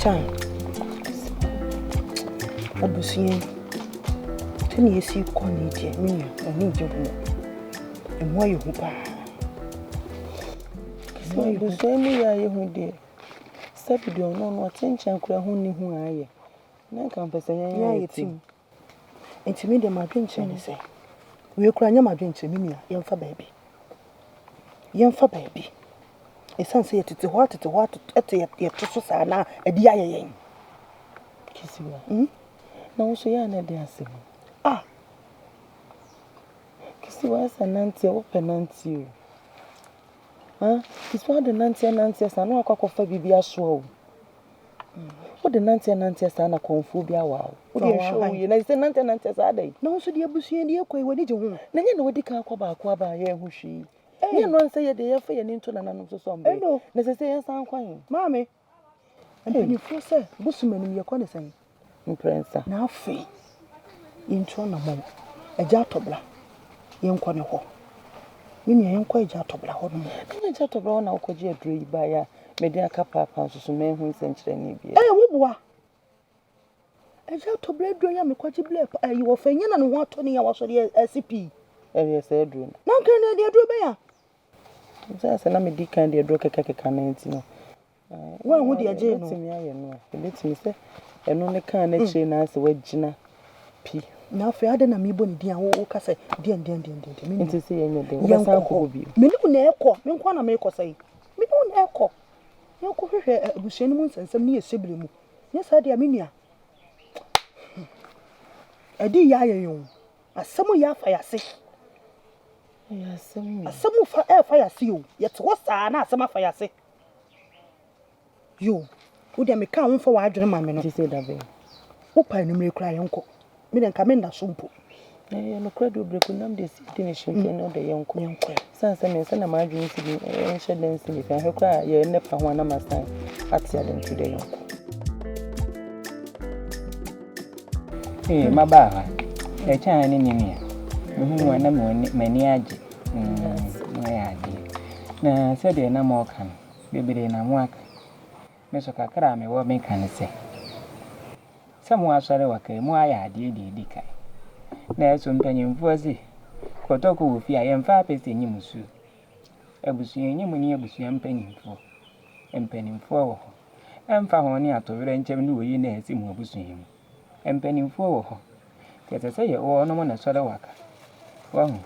Chan. Abusiye. Tell you see Connie, me, I need you. And why you hope? So you say me, I am dear. Step you don't know what attention could only who I am. No conversation, and to me, the Madrin say. We'll cry your Madrin to me, young for baby. Young for baby. A son said to what at your Tosana, a dear. Kiss you. No, so you're not dancing. Ah, kiss you as an auntie, open auntie. Huh? It's one the Nancy and Nancy, I know a cock of baby as well. What the Nancy and Nancy are not conphobia wow. What do you show you? I say Nancy and Nancy are they? No, so dear Bussy and dear Quay, what did you? Then you know what the car quaba here who she. You know, say they are fair and into an anonymous song. I know, necessary sound crying. Mammy, and when you first say, Busman in your corner saying, Prince, now free into an amount a jatobla, young corner hall. When you quite jatobla, hold me. And a jatobla now could you agree by a mediaca papa to some men who sent any beer. Eh, Yeboah. A jatobla, do you am quite blip? You were fain and 120 hours of the SCP. Yes, Edwin. Now can they do bear? That's an amity kind of broke a cacanantino. Well, would you jail me? I know. Let me say, and only can a chain as a wedgina P. Now, for other than me, bonny dear, oh, Cassa, dear, mean to say anything. Young uncle be. Me no echo, no one make us say. Me no echo. You could hear a Bushenmans and some near sibling. Yes, I dear Minia. A dear young. A summer ya fire sick. Yes, a summer fire see you. Yet what's not summer fire sick? You would have come for why dream, mamma, to say that way. Open and make cry, uncle. Me then come in that sumpo. I am a credible break when I'm this finishing and the young queen. Sans and send a margin to be a shed dancing if I have cried, you never one of my time at selling today, uncle. Eh, my bar, a Chinese in here. Who are many age. My idea. Now, said they no more can. Baby, they no work. Mr. Kakara, me what me can say. Someone sorry work, more idea, dear. There's some penny for thee. Kotoku will fear and 5 pence in you, monsieur. I was seeing you when you was young penny for. And penny for. And for honey at the ranch and do you near him was him. And penny for. Get a say, oh, no one a sort of worker. Well,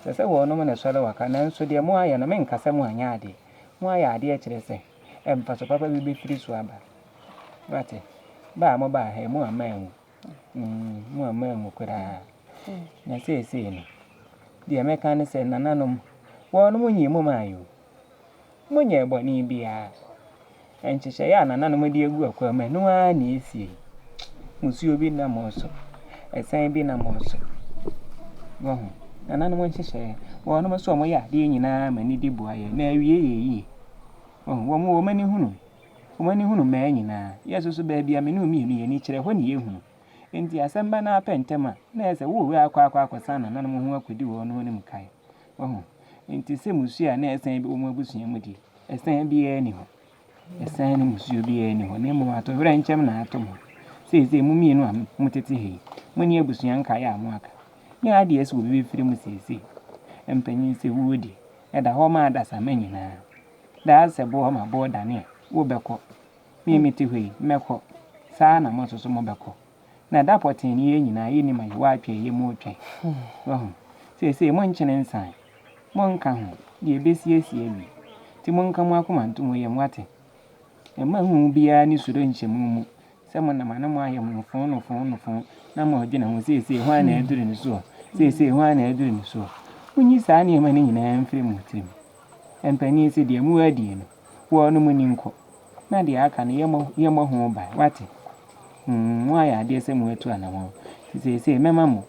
the say, oh, no one a sort of worker, and so dear Moy and a man can someone yardy. Why are dear to say, and for papa will be free swabber. But, by mobile, hey, more man. More man could I. I say, the American said, Nananum, one when you mamma you. When you're bonny be a. And she say, Nananum, dear work, man, no one is see. Monsieur be no more so. I say, be no more so. Well, and I want to say, well, no more so, my dear, you know, many dear boy, Mary, ye. Oh, one more many who man, you know. Yes, also, baby, I mean, me, and each other when you. And the assembly now pentema, there's a woo, we are quite son, and none who could do on him kai. Oh, and to say, Monsieur, and as I be almost with as I be anyhow. As I monsieur be anyhow, name more to ranch and atom. Says the mummy and one, mutity, when you was young kaya mark. Your ideas will be free, Mrs. And penny say woody, at the home as a man now. That's a bomb aboard Daniel, Wobacco. Me to way, Mecco, Sana Mossos Mobacco. Now that what in ye, in my wife, ye more tray. Oh, say, Munchin and sign. Monk, ye busy, Timon come welcome to me and what. A man who be a new student, someone a man of my phone, no more dinner will say, why I doing so. Say, why I doing so. When you sign your money in a film with him. And Penny said, dear Muadian, who are no money. Nadia, I can hear more home by what. Why I dare some way to an amount. Say, Mamma,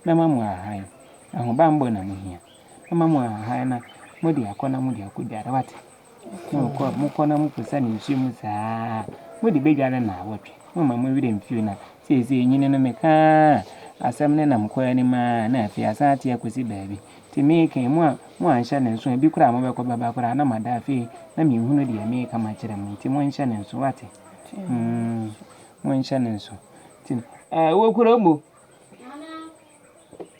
high. I'm bamboo here. Mamma, high, Modia, Conamudia could get what? No, Mokona Mukusan, she must ah. Would the bigger than I watch. Mamma, we didn't feel now. Say, you know, make a some name, query man, if you are sat here with baby. To make a more shannon, so be cram over Babacana, my daffy. Let me who dear make a match and meet him one shannon, so what? Monshane so. Tin. Wo kuro mo.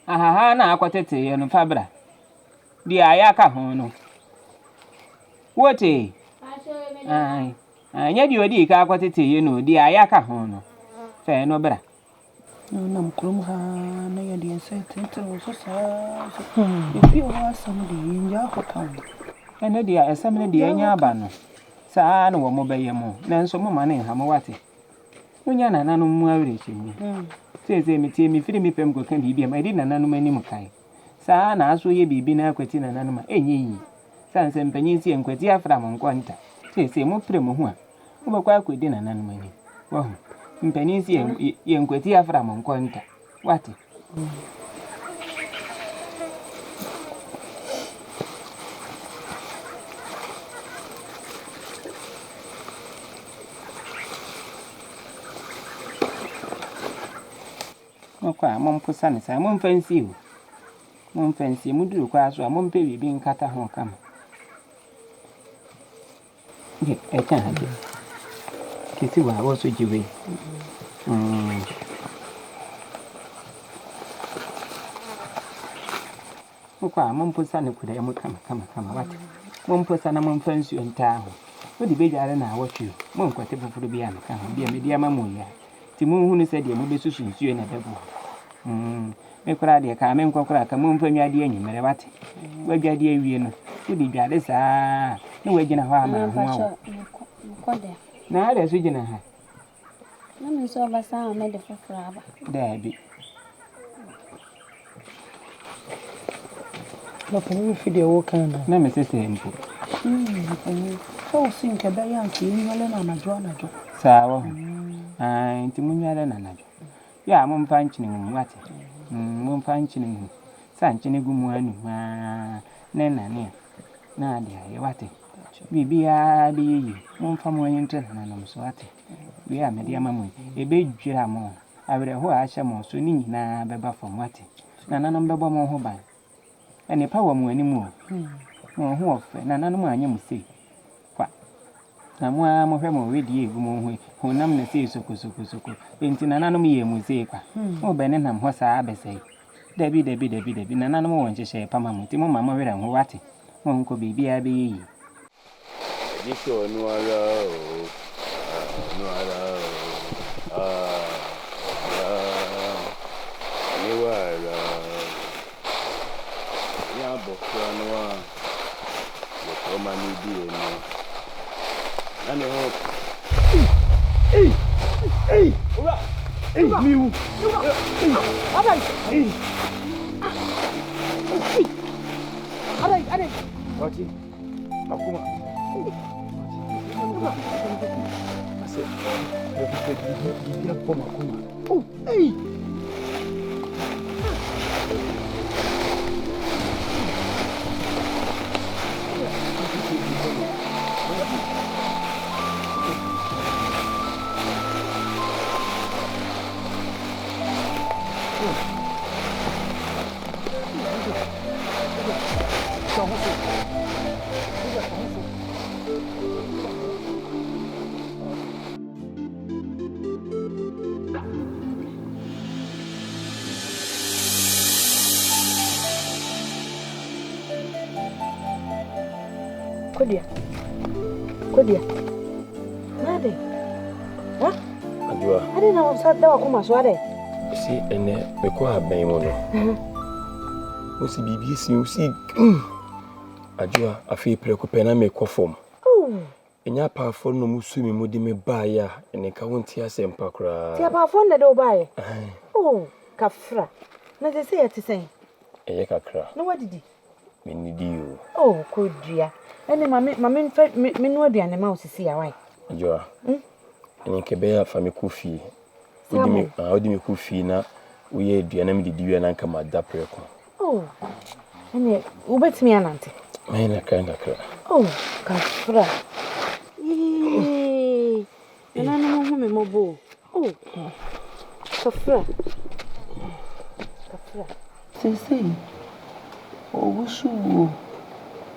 Aha na akwatete ye no fabra. Di ayaka ho no. Wote. Ai. Anya di odi ka akwatete ye no di ayaka ho no. Fe no bra. Na mkrom ha na ya di ensetentro so sa. Efi o asam di nya hokan. Ene di asam ne di anya aba no. Saa na wo mo beye mo. Nanso mo ma ne ha mo wate. Onya na nanu mu awre chimi. Seze metie mi firi mi pem ko kan bibia ma di na nanu mani mu kai. Saa na aso ye bibi na akwati na nanu ma enye yi. Sanse mpanyin si enkwati afra mo nkonta. Seze mo pire mo ho a. Mo bakwa akwadi na nanu mani. Wo mpanyin si ye enkwati afra mo nkonta. Wate. Okwa mompusa ne sa momfansi o. Momfansi muduru kwa so a mompe bibi nkata ho kama. Ye echa hade. Kiti wa wo so jiwe. Okwa mompusa ne kuda yamo kama wate. Mompusa na momfansi onta ho. Odi bejare na awotwe. Monkwate fufuru bia no ka ho bia media mamuya. Ti mu hunu se de mo besusu nsuo na bebo. Me kura de ka me nkokura ka mu mfa nwaade anyimere wate. Wadwade awie no. Udi dwade saa. Ne wagina ho ama ho awo. Na ada so gina ha. Na me so ba saa me de fofora ba. Dabi. Na ponu fi de wo kan na. Na me sese mpo. So sinke ba yanki ni wale na najo. Sawa. Ai nti munwale na najo. Ya momfa nchini mu wate. Momfa nchini mu. Sa nchini gu mu anu ma ne na ne. Na dia ye wate. Bibia bi yi. Momfa mu anyintre na no so wate. Wi a me dia mamu. Ebe dwira mo. Awre ho a hye mo so ni nyina beba fom wate. Na nanom bebo mo ho ban. Ene pa wo mu animu o. Mo ho ofe na nanom anyem sei. Kwa. Na mo a mo hwe mo wedi egu mo ho. Honam na sei soko. Enti na nanom ye mu sei kwa. Mo bene nam ho saa abesei. Dabi na nanom won hyehyɛ pa mamu. Ti mo mama wera ho wate. Mo nko bibia be yi. Dito no ara o. No ara o. Ni wara. Ya bokra no a. Yo koma ni bi eni. Na ne ho. Hey! Ura! Hey, miu! Abai! Hey! Abai! Wati. Akuma. Ase. Ya koma kuma. Oh, hey! Kodia. Nade? Ha? Ajua. Ade na wasa da wakoma so ade. Si ene me ko aben mo no. Osi bibi si osi. Ajua afi preko pena me ko fom. Enya pa fo no musu mi mudi me ba ya ene ka wonti asempa kra. Ti pa fo na do ba ye. Kafra. Na ze se yati sen. Eye kakra. No wadidi. Me nidi o. Kodua. Ene mame mfa me no aduane ma osisi ya wai. Ajua. Ene kebe ya fa me kufi. Odi me kufi na uye aduane me didi wi na nka ma da preko. Ene ubetimi anante. Me na kanga kra. Kafra. Nana no mo me mobo. Kafra. Sisi. Owusu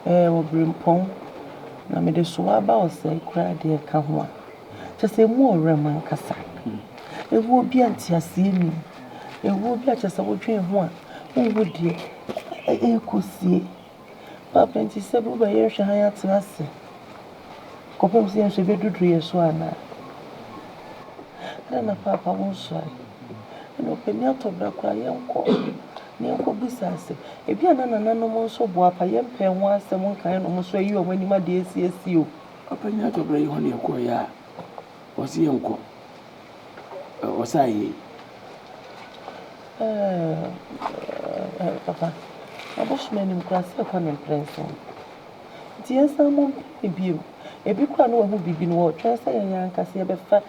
wo brimpon na me de so aba ose kura de ka ho a Just a more Roman Cassa. It will be anti-assini. It will be just a dream one. Who would dear? I could see. Papa and his several by years I had to us. Copper seems to be to do a swana. Then a papa won't shy. And open out of the cry young call. Near Cobusas. If you are none more so boap, I am paying once and one kind almost where you are when you my dear CSU. Open out of the honey choir. Was he uncle? Was I? Papa, a bushman in class upon impression. Dear, someone a view. A big one who be been what transfer young Cassia Befa.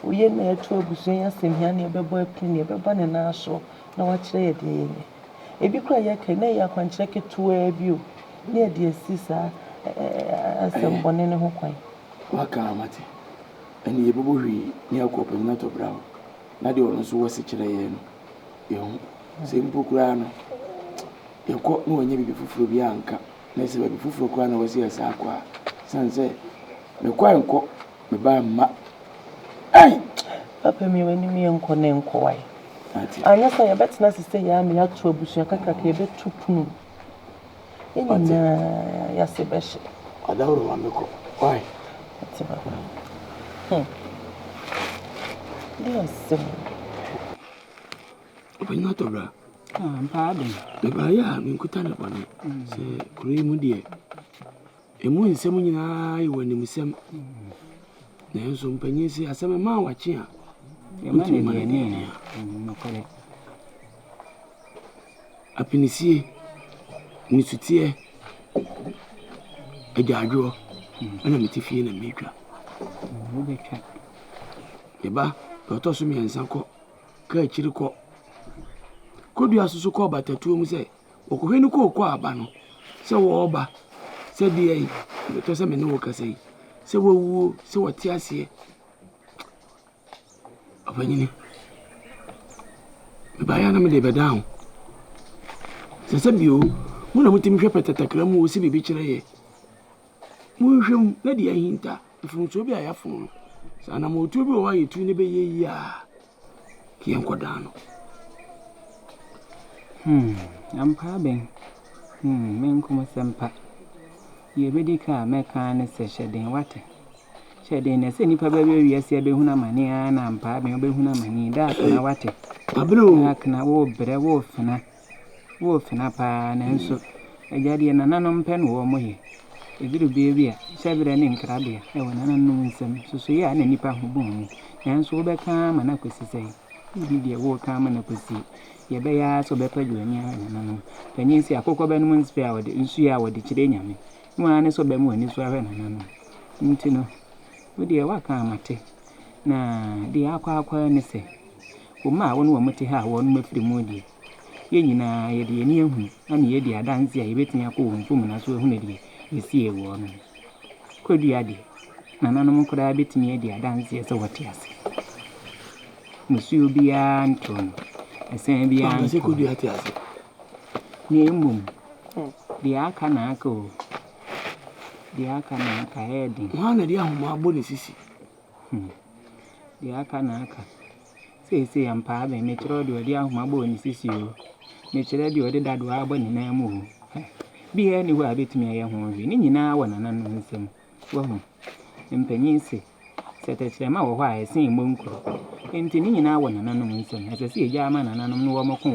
We ain't near two bushens in here near Boy Penny, a baby and our show. No, what trade. A big cry, can I can check it to a view near dear sister as someone in a home. What can I? And Yeboah near Copen not of brown. Nadio also was such a young simple crown. You caught no one before Bianca. Let's say before crown was here, Sakwa. Sunset. Me quite cook me by ma. Ay, Papa, me when me uncle name Koi. I know say a better not to say I am out to a bush and caca a bit too poo. In Yasebesh. I don't want to go. Why? Yes, but not a bra. Pardon. The Baya, Minkutana Bonnet, say, cream, dear. A moon summoning I when you send. Then some pennies as a man watching. Emmanuel, no correct. A penny, Nissutie, a jadro, and a Dufie and a maker. Eba, but also me and Sanko, Kyekyeku. Could you also call but a two say, or when you call Quabano? So, Oba, said the but was a man who can say, so woo, so what tears here. Opinion. By animal labor down. Says a view, when I went to shepherd at a cram will see me bitch. Mushroom, Lady Yantah, from Suban, I have phone. Sana motubu wa yitu ni be ya kienko dano. Ampa ben. Men kuma sempa. Ye bedi ka meka ne se shedin wate. Shedin ne se nipa be wiase be huna mani na ampa ben be huna mani da na wate. Abro akna wo bre wo fina. Wo fina pa na nso. Ejade na nanom pen wo mo he. Ebiru bebia sebere ne nkrabia e wona nanom nsem so ya na nipa hobon nanso wo beka ma na kwesisei ibi de wo ka ma na kwesi ye be ya so be padwani a nanom panyin si akokọ be no nspe a wode nsu ya wode kire nyame no ane so be mo ani so ahwe nanom ntino wo de wa ka mate na de akwa ne se wo ma wo no mate ha wo no mafiri mu de ye nyina ye de ni ehu na ye de adanse a ye betia ko wo mfum na so ehu na de esi ewo no kodua de na nanom koda betimi ade adanse ese wote ase musu bia nton esen bia nton kodua ate ase ni emum dia aka na aka o dia aka na aka edi wana dia ahoma abo ne sisi dia aka na aka se ampa be me kiro de dia ahoma abo ne sisi o me kire de ode dado abo ne na mu bi ani wa betimi aye ho wi ni nyina wa nanan nsem wa hu mpanyin se setetre ma wo hwa esen monkro enti ni nyina wa nanan nsem asese eja ama nanan no wo moko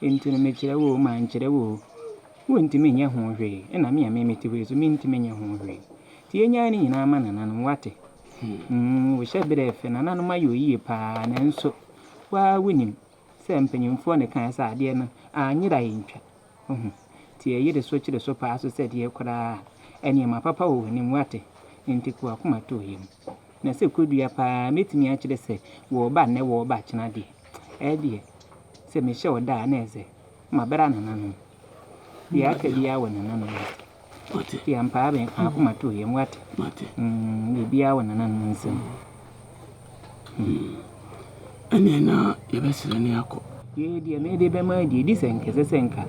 enti me kire wo ma nkire wo ntimi nya ho hwe na me amemeti we so me ntimi nya ho hwe ti enya ni nyina ama nanan wate wo shebere fe nanan ma yo yie pa na nso wa winim se mpanyimfo ne kan sa ade no anyira yintwa ti yede so chire so pa so said ye kura eni ma papa wo ni mwate enti ku akoma to yim na se kodua pa metimi a chire se wo ba ne wo ba china de e de se me hye oda na eze ma bera nanan ya ka dia wo nanan mate ti ampa ben akoma to yim wate mate bia wo nanan nsem eni na ye besire ne akọ ye de me de be ma di senke senka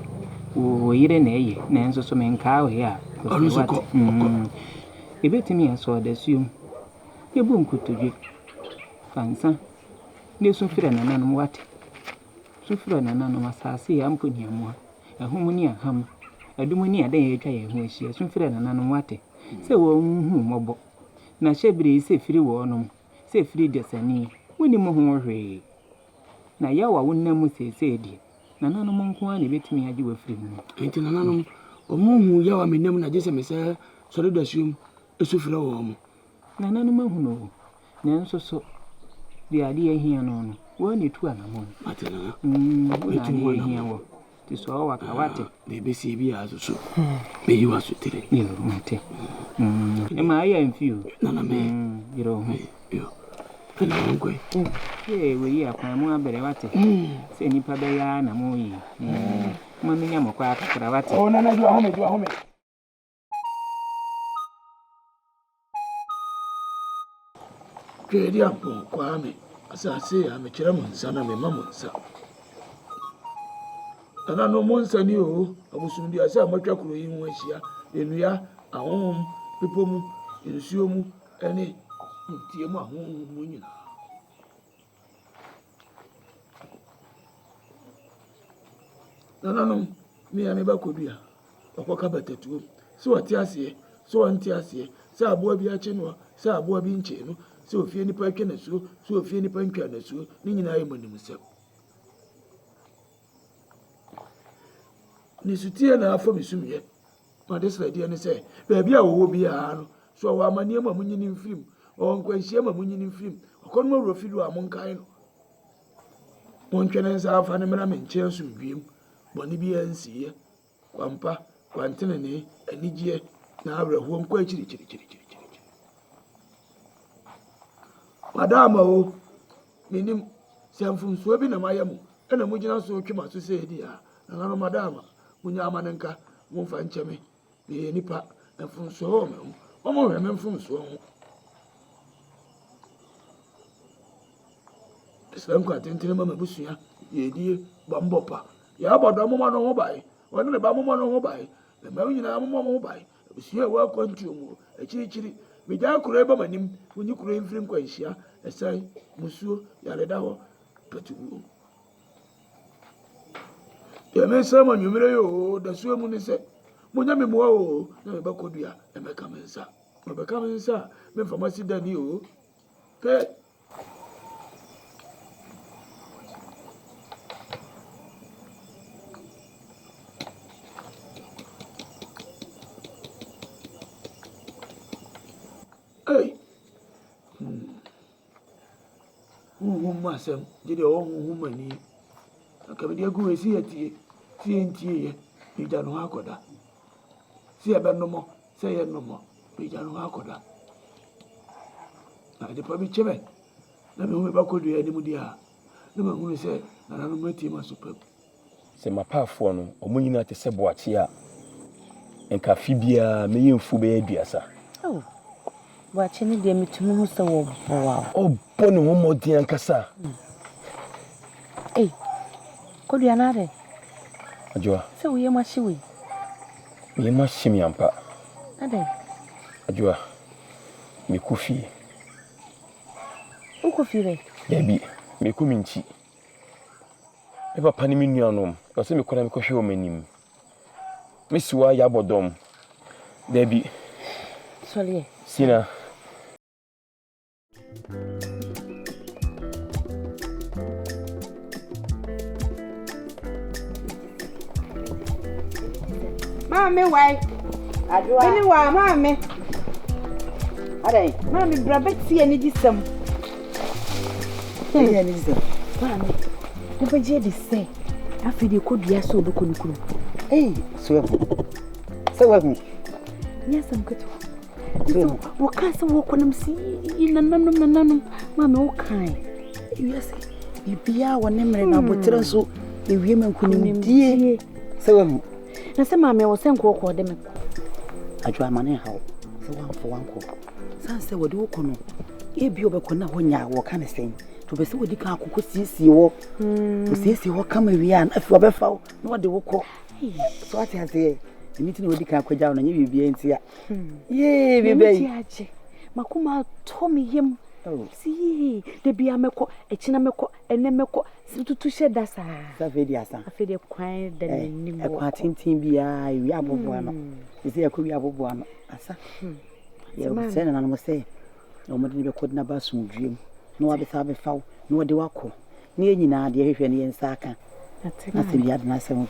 wo yire na eye na nso so menka o ya onso ko ebetimi aso da suom Yebu nkotodwe. Fansa. Ne so fira na nanom wate. So fira na nanom asase ya mponiamoa. Ehum ni aham. Adum ni adan ye twa ye ho ahia. So fira na nanom wate. Se wo hu mobo. Na hyebire se firi wo nom. Se firi desani. Woni mo ho hwe. Na yawa wonnam se di. Na nanom nko a ne betimi age wa firi mu. Enti na nanom omuhu yawa menam na jese me se sori dasuom esu fira wo mo. Na nanom ahu no. Nanso so di ade ahia no. Wo ne tu anamon. Matilda. Wetu wo ahia wo. Ti so waka wate. De be se bi aso so. Be yi waso tire. Yo mate. E ma ya mfiu. Na na me. Yiro ho. Yo. Kana ngwe. We yi akwan mu abere wate. Se nipa be ya na mo yi. Ma me nya mokwa akakra wate. Oh na ju ahome. Kwedi ampo kwa me. Asase ya me kire mo nsa na me ma mo nsa. Ana no mo nsa ni o, abusundi asa matwa kuro yi ho ahia. Enua ahom pepom ensuo mu ene tie mu ahom mu nyina. Nananom me ya me ba kodua. Okoka batatuo. So wati ase, so wanti ase. Sa aboa bi ache no, sa aboa bi nche no. So ofie nipa atwa na suo, so ofie nipa ntwa na suo. Ni nyina ayi manim sɛ. Ni sutie na afɔ bisumye. Ma desra die ne sɛ, ba bia wo bi a no. So wa amane ma munyini mfirim. O nkwanhia ma munyini mfirim. Okɔ no wuro fidu a monkan no. Montwene nsa afa ne mra me nche asumdwem. Boni bi ansiye. Kwampa, kwantenene, anigye na abrahuo nkwa chiri. Madama o, minim semfumsuo bi na mayam. Ena mugina so twema so se di a. Na no madama, munya amanenka, mumfa ncheme. Me nipa mfumsuo me. Omo hwe me mfumsuo ho. Esam kwa tentene mama busua, ye die bambopa. Ya Bodom ma no ho bai. Wonu ne ba mo no ho bai. Na ma nyina mo ho bai. Busua wa kwantu mu. Chiri. Me ja kuro ba manim. Munyi kuro mfirim kwanhia. Esai musuo ya leda ho patu. Ya me sama nwumere yo da suo mu ne se. Munya me mo o na me ba kodua. E me ka mensa. Me ba ka mensa. Me famasi dani o. Pe Masem, did the old woman. I can be a good see a tea, see you don't know how could that. See about no more, say no more, we don't know how could that. I the public chairman. Let me know could do any mudia. No one who said, and I don't know team as superb. Say my powerful no, or Munina to Seboachia and Cafibia, me and Fube Diasa. Oh. Watching the meeting so wow. Oh, Bono, one more dear Cassa. Eh, could you another? Ajua, So we must see. we must see me ampa. Ade, Ajua, me kufi. Uncle Philip. Baby, me kuminchi. Ever panimianum, or semi economical show menim. Miss Yeboah, Debbie. Sorry. Sina. Mami, why? Anyway, Mammy. Alright, Mammy, Brabbit, see any disem. Mammy, never did this say. I feel you could be so good. Hey, so Yes, I'm good. So, what can't so walk when I'm seeing a none, Mammy, okay. yes, you be our name and our butcher so the women couldn't dear. So, I said, Mammy, I was sent walk or them. I try money how so one for one call. Sansa would walk on. If you were going to walk kind of thing. To be so with the car could see you. To see what come we are, if you ever found no one they will call. So I say, the meeting with the car down and you will be in here. Yea, baby. makoma to me yem. Oh. See, the be a meko, a chinameko, and nemeko, to shed that. Savidiasa. I feel the quiet than a quartin team be I, we have one. Is there could be a one? Asa. You send an animal say, no more than you could never soon dream. No other have foul, no the wako. Near you now, dear, if any in Saka. Nothing yet, nothing.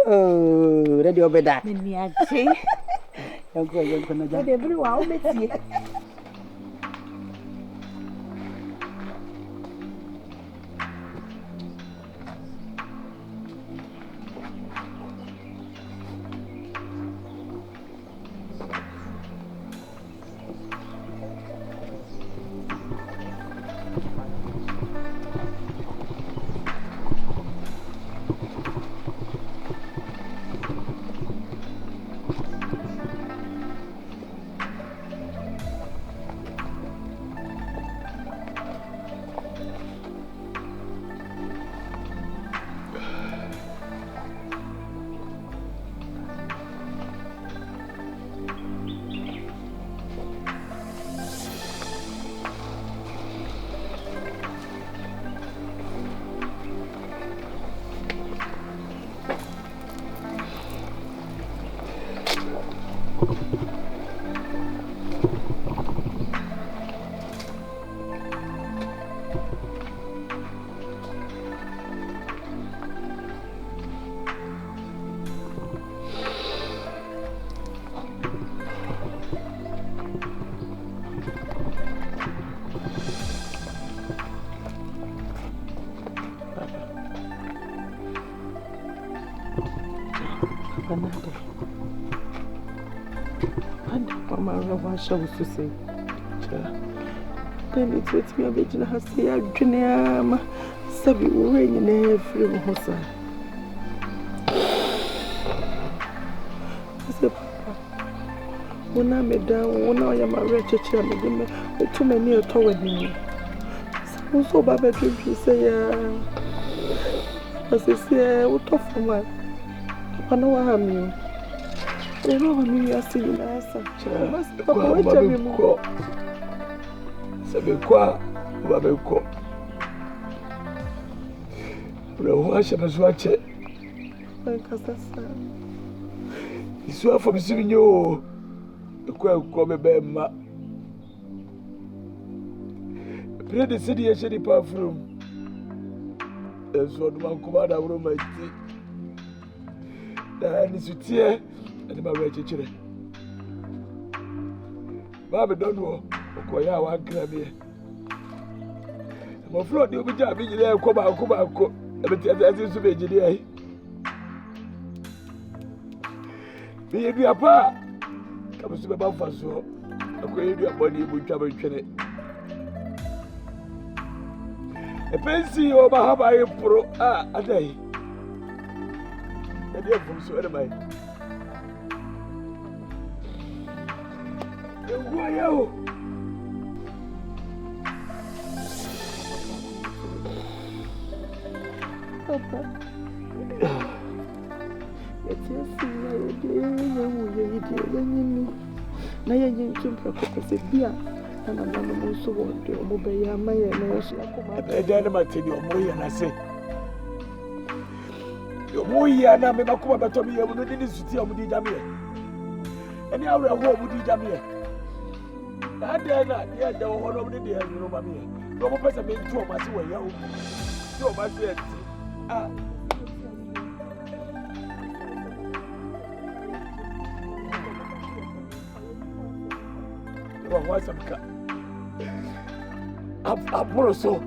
Oh, ready over that. Me, I say, you're going to everyone. Shall we say? Then it with me a bit in a say, I dream, Sabi will rain in every house. I said, Papa, when I made down, when I am a wretched child, with too many a toward me. So, Baba, you say, as I say, what off for my Papa, no, I am you. I know when you are seeing us. Sabekwa, Babeko. Wash up as watch it. It's well from seeing you. The quail come bema. Pray the city a shady perfume. There's one man come out of my tea. The hand is with tear. And my way to Baba don't know. Okoya wa grabie. Mo flood you be jam be there come back. E be tell so be jide ai. Be you apa. Come so be ba fa so. Akoya you body bu twa be twene. E pensi o ba ha ba e pro adai. E dey from so e mai. Yo. Papa. It's your thing, na ye chimpa ko beer and I'm also want to obey ya my no so akoma e dey na mateni omoye na se omoye na me makoma beto me yemu no ni suti omudi jame eni awre ho omudi jame na dey na dey da ho no omudi dey no ma me no mo pese me ntu o ma se wa ya o ti o ma se enti what's up? I'm so.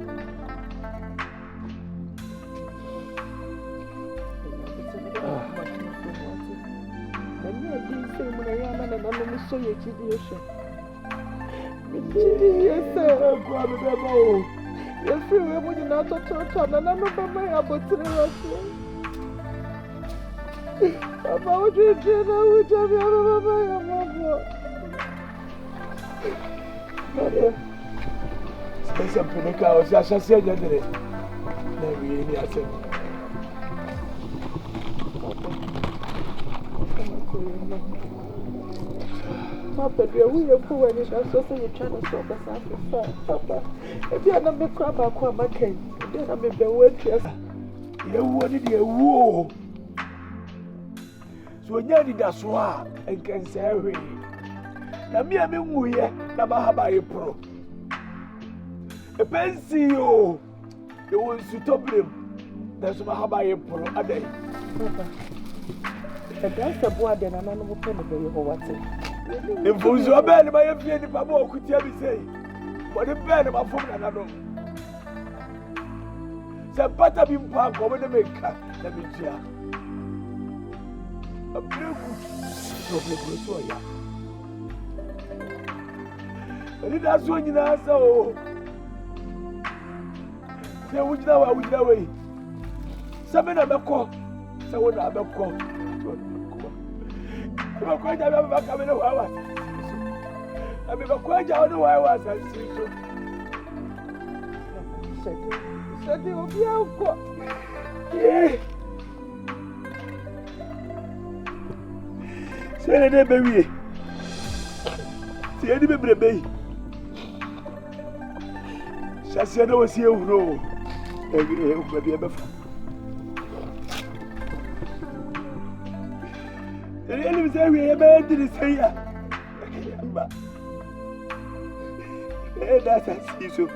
Essa peneca, você acha assim, André? Não, ele é assim. Papa, we are poor and it's also you're trying to solve us. Papa, if you are not make crab, I'll come again. Then I'm a bit wet. You wanted a war. So when you did a swap and can say, now me, I mean, we are never by a pro. A pensio, you want to top him. That's my habay pro a day. The glass of water, and I'm not going to be what it. If you so bad, my opinion, if I could tell me say, but the bed of my phone, I don't know. Some butter being parked over the maker, let me tell. A blue soya. And that's when you know so. Say, which now I would away. Something of a call, so what I'm a call. I'm quite a back of the hour. I'm quite out of where I was. I see so. Said you will be out. Yeah. Say it, baby. See any baby. Shall was here, no. Baby, the enemy said we abandoned the say. That's a see so.